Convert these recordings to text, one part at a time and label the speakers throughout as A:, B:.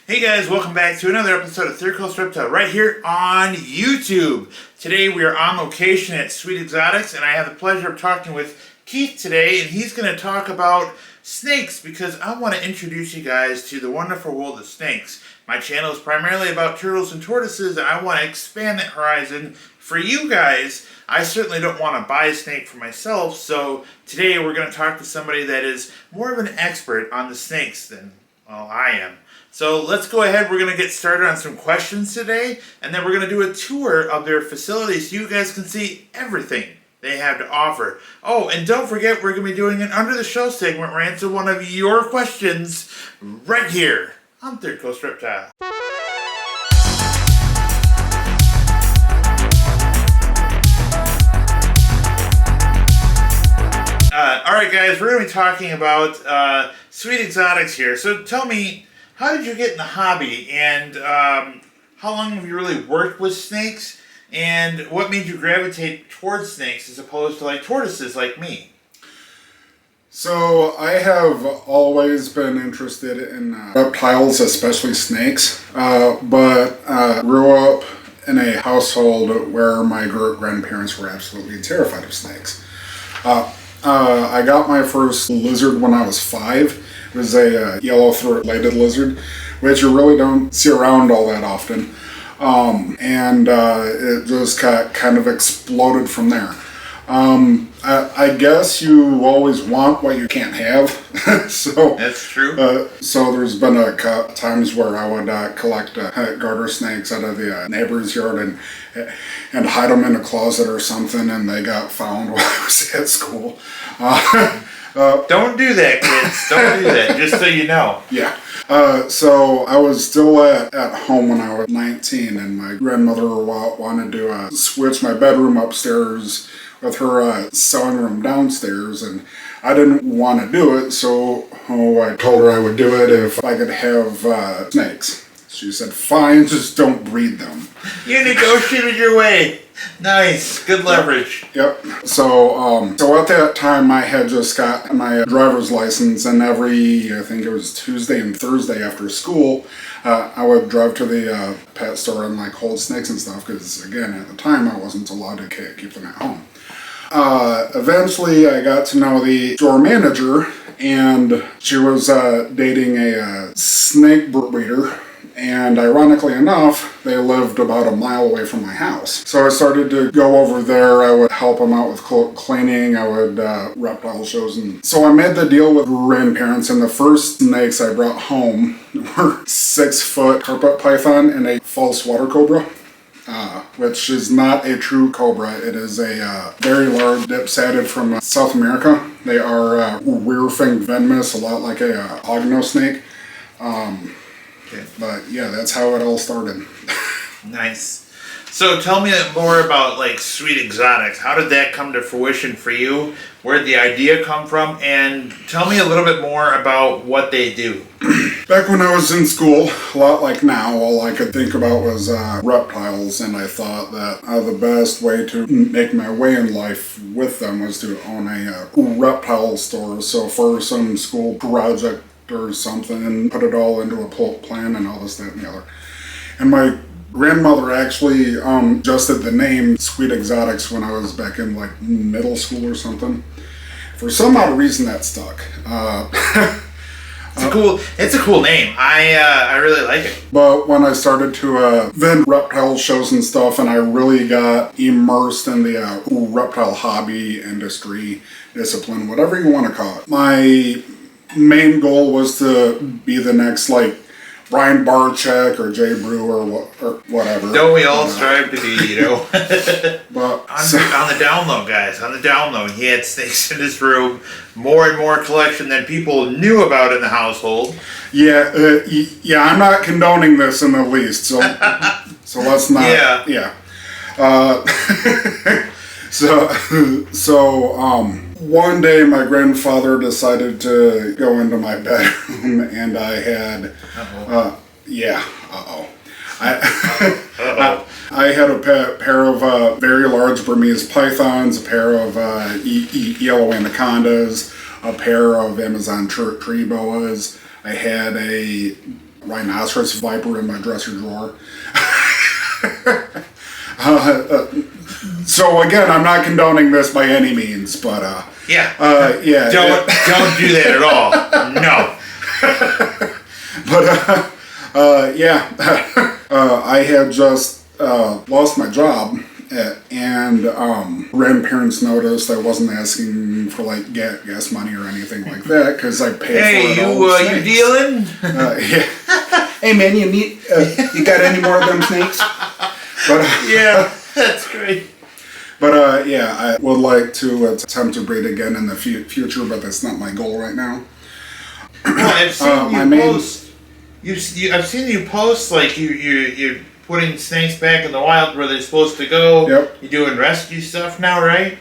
A: Hey guys, welcome back to another episode of Third Coast Reptile right here on YouTube. Today we are on location at Sweet Exotics and I have the pleasure of talking with Keith today, and he's going to talk about snakes because I want to introduce you guys to the wonderful world of snakes. My channel is primarily about turtles and tortoises and I want to expand that horizon for you guys. I certainly don't want to buy a snake for myself, so today we're going to talk to somebody that is more of an expert on the snakes than, well, I am. So let's go ahead, we're going to get started on some questions today, and then we're going to do a tour of their facility so you guys can see everything they have to offer. Oh, and don't forget, we're going to be doing an Under the Show segment where I answer one of your questions right here on Third Coast Reptile. Alright guys, we're going to be talking about Sweet Exotics here. So tell me, how did you get in the hobby, and how long have you really worked with snakes, and what made you gravitate towards snakes as opposed to like tortoises like me?
B: So I have always been interested in reptiles, especially snakes, but grew up in a household where my grandparents were absolutely terrified of snakes. I got my first lizard when I was 5. It was a yellow throat-bladed lizard, which you really don't see around all that often. It just kind of exploded from there. I guess you always want what you can't have. So
A: that's true.
B: So there's been times where I would collect garter snakes out of the neighbor's yard and hide them in a closet or something, and they got found while I was at school.
A: Don't do that, kids. Don't do that, just so you know.
B: Yeah. So I was still at home when I was 19, and my grandmother wanted to switch my bedroom upstairs with her sewing room downstairs, and I didn't want to do it, so I told her I would do it if I could have snakes. She said, fine, just don't breed them.
A: You negotiated your way. Nice. Good leverage.
B: Yep. So at that time, I had just got my driver's license, and I think it was Tuesday and Thursday after school, I would drive to the pet store and like hold snakes and stuff, because again, at the time, I wasn't allowed to keep them at home. Eventually, I got to know the store manager, and she was dating a snake breeder. And ironically enough, they lived about a mile away from my house. So I started to go over there. I would help them out with cleaning. I would reptile shows. And so I made the deal with grandparents, and the first snakes I brought home were 6-foot carpet python and a false water cobra, which is not a true cobra. It is a very large dipsadded from South America. They are rear-fanged venomous, a lot like a hognose snake.
A: Okay.
B: But yeah, that's how it all started.
A: Nice. So tell me more about like Sweet Exotics. How did that come to fruition for you? Where did the idea come from? And tell me a little bit more about what they do.
B: Back when I was in school, a lot like now, all I could think about was reptiles, and I thought that the best way to make my way in life with them was to own a reptile store. So for some school project or something, and put it all into a plan and all this, that, and the other. And my grandmother actually adjusted the name Sweet Exotics when I was back in like middle school or something. For some odd reason that stuck.
A: It's a cool name. I really like it.
B: But when I started to vend reptile shows and stuff, and I really got immersed in the reptile hobby, industry, discipline, whatever you want to call it, my main goal was to be the next like Brian Barczyk or Jay Brewer or whatever.
A: Don't we all strive to be, you know?
B: But
A: on the down low, guys, on the down low, he had snakes in his room, more and more collection than people knew about in the household.
B: Yeah, I'm not condoning this in the least, so let's not. Yeah. One day my grandfather decided to go into my bedroom, and I had, I had a pair of very large Burmese pythons, a pair of yellow anacondas, a pair of Amazon tree boas. I had a rhinoceros viper in my dresser drawer. So again, I'm not condoning this by any means, but
A: yeah.
B: Yeah.
A: Don't do that at all. No.
B: But yeah, I had just lost my job, and grandparents noticed I wasn't asking for like gas money or anything like that because I paid for it all.
A: Hey, you dealing?
B: Yeah. Hey man, you got any more of them snakes? But
A: yeah, that's great.
B: But yeah, I would like to attempt to breed again in the future, but that's not my goal right now.
A: Well, I've seen you post. I've seen you post like you're putting snakes back in the wild where they're supposed to go.
B: Yep.
A: You're doing rescue stuff now, right?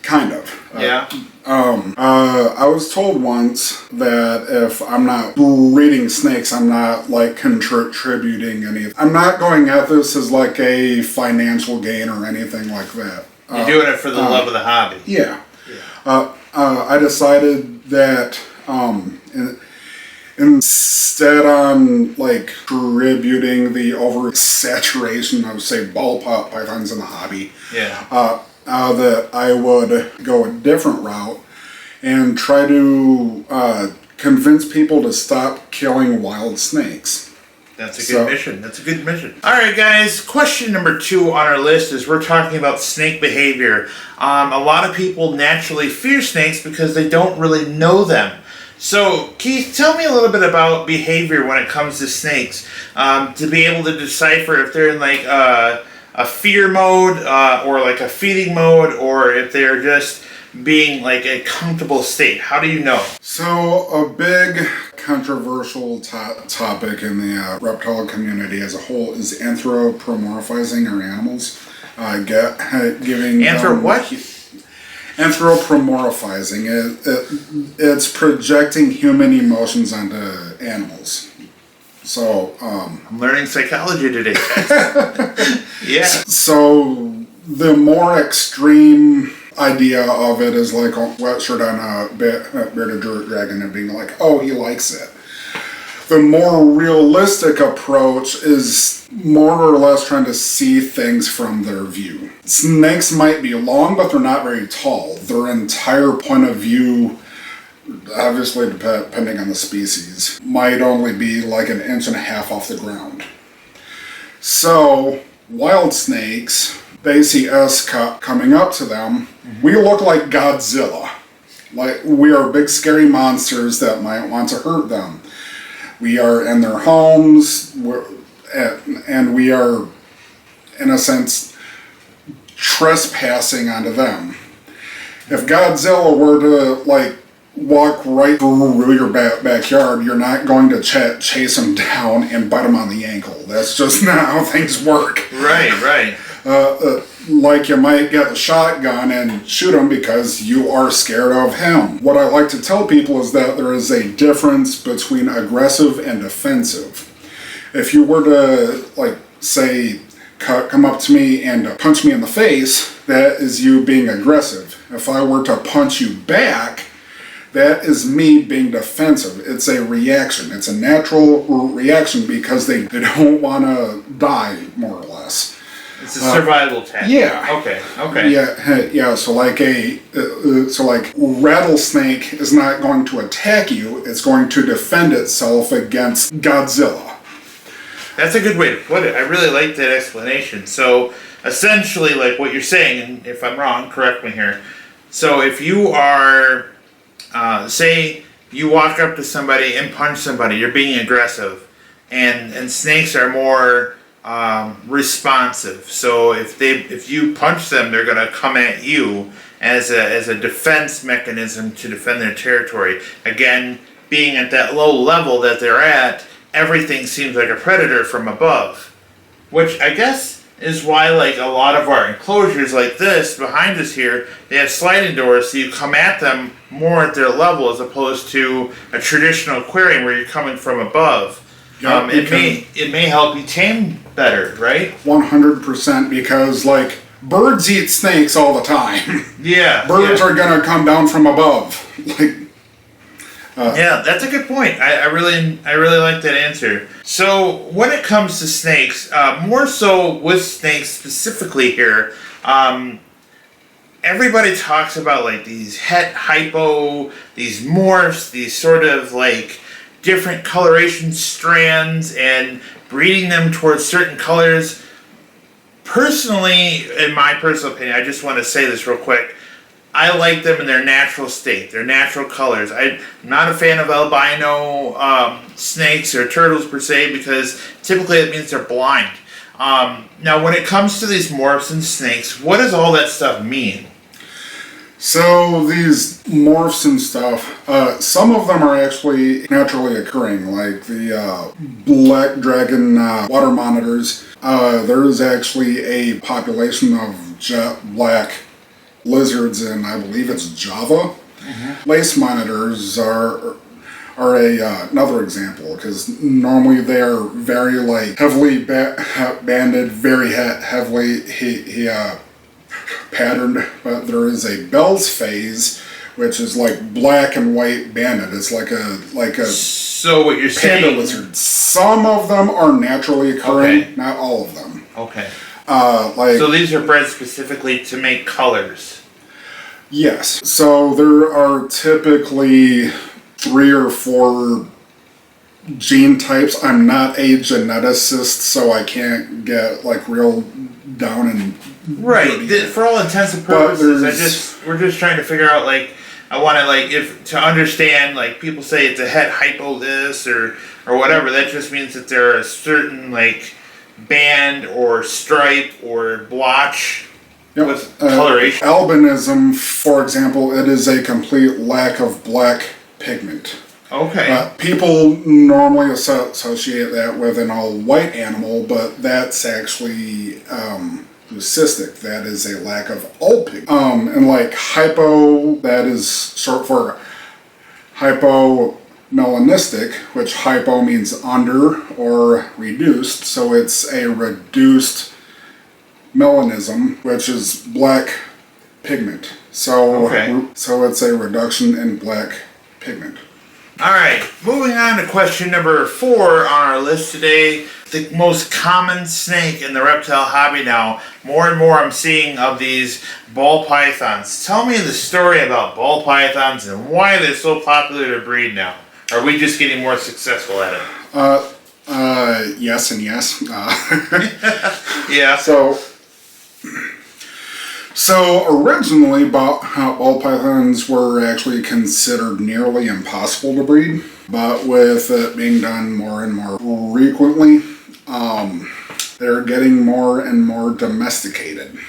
B: Kind of.
A: Yeah.
B: I was told once that if I'm not breeding snakes, I'm not like contributing anything. I'm not going at this as like a financial gain or anything like that.
A: You're doing it for the love of the hobby.
B: Yeah. I decided that instead on like contributing the oversaturation of say ball pythons in the hobby.
A: Yeah.
B: That I would go a different route and try to convince people to stop killing wild snakes.
A: That's a good mission. That's a good mission. All right, guys. Question number 2 on our list is we're talking about snake behavior. A lot of people naturally fear snakes because they don't really know them. So, Keith, tell me a little bit about behavior when it comes to snakes. To be able to decipher if they're in like a fear mode or like a feeding mode, or if they're just being like a comfortable state. How do you know?
B: So a big controversial topic in the reptile community as a whole is anthropomorphizing our animals. Giving
A: what?
B: Anthropomorphizing. It's projecting human emotions onto animals. So
A: I'm learning psychology today. Yeah.
B: So the more extreme idea of it is like a wet shirt on a bearded dragon and being like, oh, he likes it. The more realistic approach is more or less trying to see things from their view. Snakes might be long, but they're not very tall. Their entire point of view, obviously depending on the species, might only be like 1.5 inches off the ground. So wild snakes, they see us coming up to them. We look like Godzilla. Like we are big scary monsters that might want to hurt them. We are in their homes, and we are, in a sense, trespassing onto them. If Godzilla were to like walk right through your backyard, you're not going to chase him down and bite him on the ankle. That's just not how things work.
A: Right.
B: Like you might get a shotgun and shoot him because you are scared of him. What I like to tell people is that there is a difference between aggressive and defensive. If you were to, like, say, come up to me and punch me in the face, that is you being aggressive. If I were to punch you back, that is me being defensive. It's a reaction. It's a natural reaction because they don't want to die, more or less.
A: It's a survival tactic.
B: Yeah.
A: Okay.
B: Yeah. So like rattlesnake is not going to attack you. It's going to defend itself against Godzilla.
A: That's a good way to put it. I really like that explanation. So essentially, like what you're saying, and if I'm wrong, correct me here. So if you are, say, you walk up to somebody and punch somebody, you're being aggressive, and snakes are more responsive. So if you punch them, they're going to come at you as a defense mechanism to defend their territory. Again, being at that low level that they're at, everything seems like a predator from above, which I guess is why like a lot of our enclosures like this behind us here, they have sliding doors so you come at them more at their level as opposed to a traditional aquarium where you're coming from above.
B: Yeah,
A: it may help you tame better, right?
B: 100%, because like birds eat snakes all the time.
A: Yeah.
B: Birds are gonna come down from above. Like
A: Yeah, that's a good point. I really like that answer. So when it comes to snakes, more so with snakes specifically here, everybody talks about like these het hypo, these morphs, these sort of like different coloration strands and breeding them towards certain colors. Personally, in my personal opinion, I just want to say this real quick. I like them in their natural state, their natural colors. I'm not a fan of albino snakes or turtles per se because typically it means they're blind. Now, when it comes to these morphs and snakes, what does all that stuff mean?
B: So these morphs and stuff, some of them are actually naturally occurring, like the black dragon water monitors. There is actually a population of jet black lizards in, I believe it's Java. Mm-hmm. Lace monitors are another example, because normally they are very like heavily banded, very heavily patterned, but there is a Bell's phase, which is like black and white banded. It's like a
A: so what you're
B: panda
A: saying,
B: lizard. Some of them are naturally occurring,
A: okay,
B: not all of them.
A: Okay.
B: So
A: these are bred specifically to make colors.
B: Yes. So there are typically 3 or 4 gene types. I'm not a geneticist, so I can't get like real down and
A: right. For all intents and purposes, we're just trying to figure out like I want to like if to understand like people say it's a het hypo this or whatever. That just means that there are a certain like band or stripe or blotch. Yep. With coloration.
B: Albinism, for example, it is a complete lack of black pigment.
A: Okay.
B: People normally associate that with an all-white animal, but that's actually leucistic. That is a lack of all pigment. And like hypo, that is short for hypomelanistic, which hypo means under or reduced, so it's a reduced melanism, which is black pigment. So, so it's a reduction in black pigment.
A: All right, moving on to question number 4 on our list today. The most common snake in the reptile hobby now. More and more I'm seeing of these ball pythons. Tell me the story about ball pythons and why they're so popular to breed now. Are we just getting more successful at it?
B: Yes and yes.
A: Yeah.
B: So originally, ball pythons were actually considered nearly impossible to breed, but with it being done more and more frequently, they're getting more and more domesticated,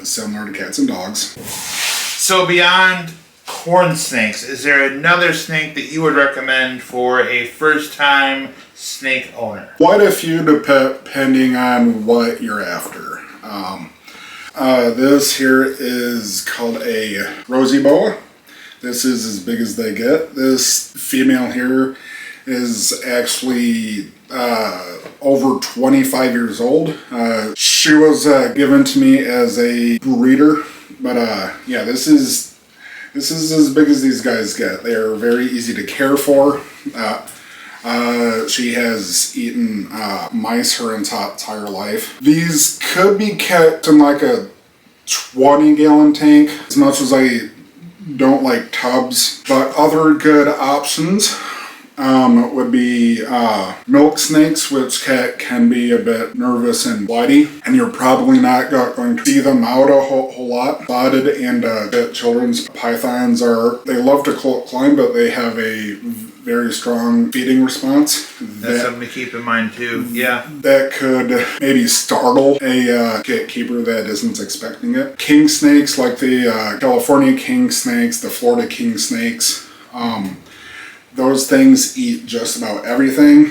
B: similar to cats and dogs. So
A: beyond corn snakes, is there another snake that you would recommend for a first-time snake owner?
B: Quite a few, depending on what you're after. This here is called a rosy boa. This is as big as they get. This female here is actually over 25 years old. She was given to me as a breeder, but yeah, this is as big as these guys get. They are very easy to care for. She has eaten mice her entire life. These could be kept in like a 20-gallon tank, as much as I don't like tubs. But other good options would be milk snakes, which can be a bit nervous and flighty, and you're probably not going to see them out a whole lot. Spotted and children's pythons they love to climb, but they have a very strong feeding response.
A: That's something to keep in mind too. Yeah.
B: That could maybe startle a keeper that isn't expecting it. King snakes, like the California king snakes, the Florida king snakes, those things eat just about everything,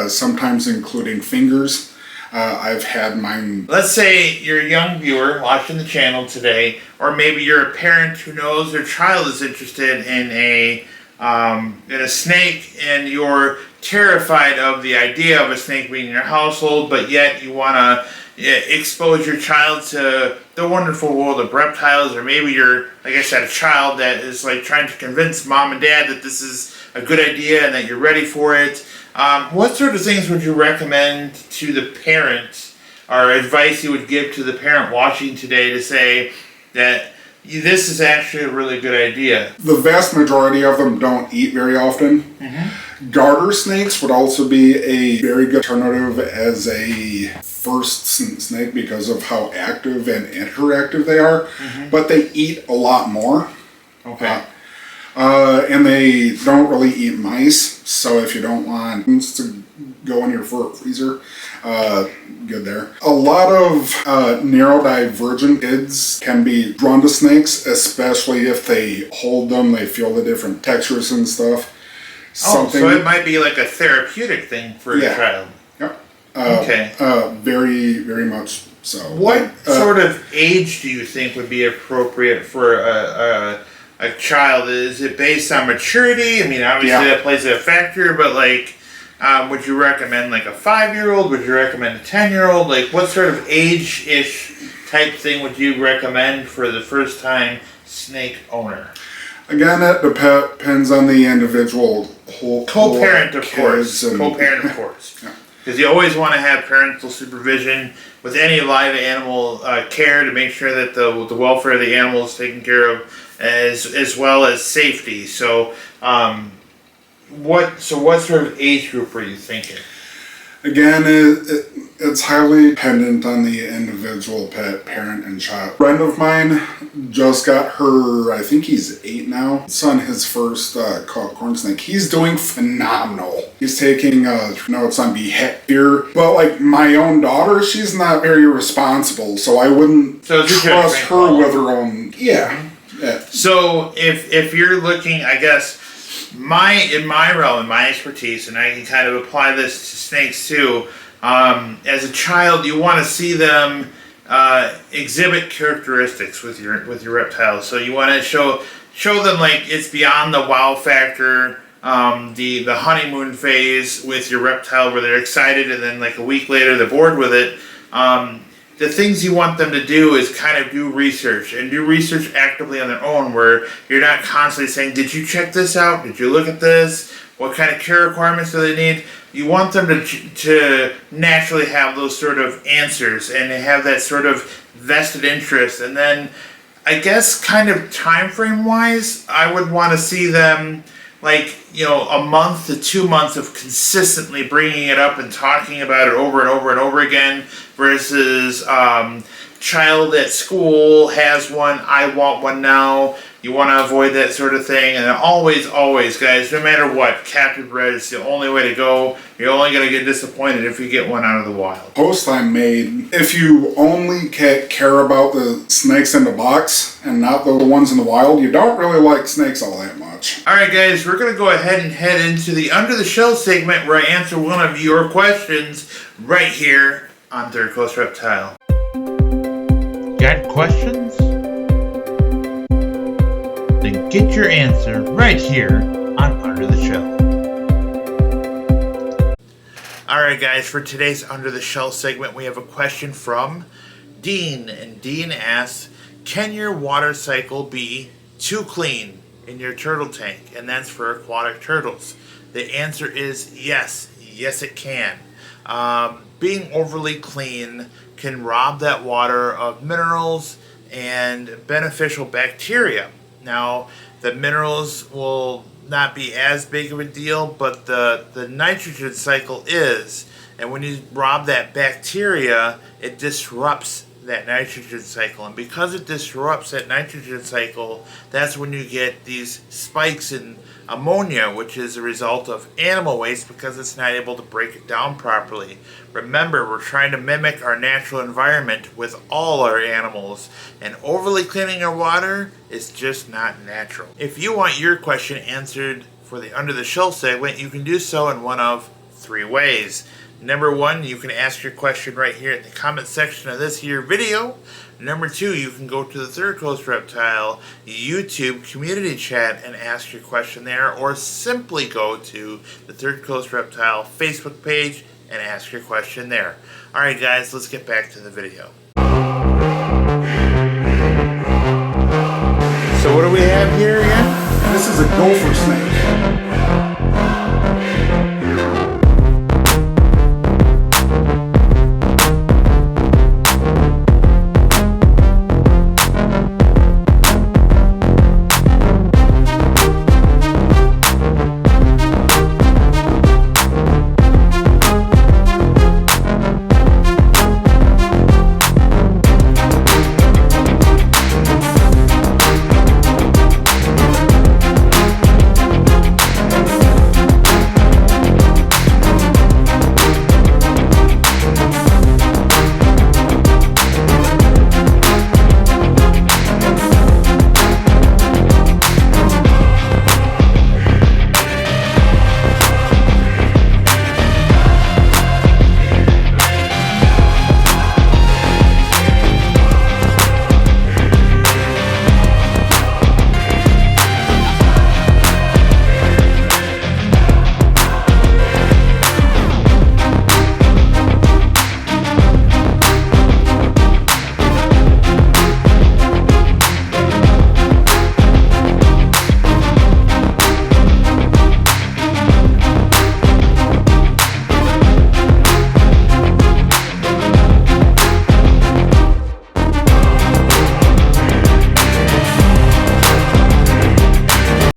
B: sometimes including fingers. I've had mine.
A: Let's say you're a young viewer watching the channel today, or maybe you're a parent who knows their child is interested in a snake, and you're terrified of the idea of a snake being in your household, but yet you want to expose your child to the wonderful world of reptiles, or maybe you're, like I said, a child that is like trying to convince mom and dad that this is a good idea and that you're ready for it. What sort of things would you recommend to the parent, or advice you would give to the parent watching today to say that this is actually a really good idea?
B: The vast majority of them don't eat very often. Garter snakes would also be a very good alternative as a first snake because of how active and interactive they are, but they eat a lot more.
A: Okay.
B: And they don't really eat mice, so if you don't want to go in your freezer, good there. A lot of neurodivergent kids can be drawn to snakes, especially if they hold them, they feel the different textures and stuff.
A: So it might be like a therapeutic thing for a child.
B: Yep.
A: Okay.
B: Very, very much so.
A: What sort of age do you think would be appropriate for a child? Is it based on maturity? I mean, obviously that plays a factor, but like, would you recommend like a 5-year-old? Would you recommend a 10-year-old? Like, what sort of age-ish type thing would you recommend for the first-time snake owner?
B: Again, that depends on the individual.
A: Co-parent, of course. Co-parent, of course. Because you always want to have parental supervision with any live animal care to make sure that the welfare of the animal is taken care of, as well as safety. So, what sort of age group were you thinking?
B: Again, it's highly dependent on the individual pet, parent, and child. A friend of mine just got her, I think he's 8 now, son his first caught corn snake. He's doing phenomenal. He's taking notes on behavior, but like my own daughter, she's not very responsible, so I wouldn't trust her with her own. Yeah.
A: So if you're looking, I guess, in my realm, in my expertise, and I can kind of apply this to snakes too. As a child, you want to see them exhibit characteristics with your reptiles. So you want to show them like it's beyond the wow factor, the honeymoon phase with your reptile where they're excited and then like a week later they're bored with it. The things you want them to do is kind of do research, and do research actively on their own, where you're not constantly saying, did you check this out? Did you look at this? What kind of care requirements do they need? You want them to naturally have those sort of answers and have that sort of vested interest. And then, I guess, kind of time frame wise, I would want to see them like, a month to 2 months of consistently bringing it up and talking about it over and over and over again, versus child at school has one, I want one now. You want to avoid that sort of thing. And always, guys, no matter what, captive bred is the only way to go. You're only going to get disappointed if you get one out of the wild.
B: Post I made, if you only care about the snakes in the box and not the ones in the wild, you don't really like snakes all that much.
A: Alright guys, we're going to go ahead and head into the Under the Shell segment where I answer one of your questions right here on Third Coast Reptile. Got questions? Then get your answer right here on Under the Shell. Alright guys, for today's Under the Shell segment we have a question from Dean. And Dean asks, can your water cycle be too clean in your turtle tank? And that's for aquatic turtles. The answer is yes. Yes it can. Being overly clean can rob that water of minerals and beneficial bacteria. Now, the minerals will not be as big of a deal, but the nitrogen cycle is. And when you rob that bacteria, it disrupts that nitrogen cycle. And because it disrupts that nitrogen cycle, that's when you get these spikes in ammonia, which is a result of animal waste because it's not able to break it down properly. Remember, we're trying to mimic our natural environment with all our animals, and overly cleaning our water is just not natural. If you want your question answered for the Under the Shell segment, you can do so in one of 3 ways. Number 1, you can ask your question right here in the comment section of this here video. Number 2, you can go to the Third Coast Reptile YouTube community chat and ask your question there, or simply go to the Third Coast Reptile Facebook page and ask your question there. Alright guys, let's get back to the video. So what do we have here again?
B: This is a gopher snake.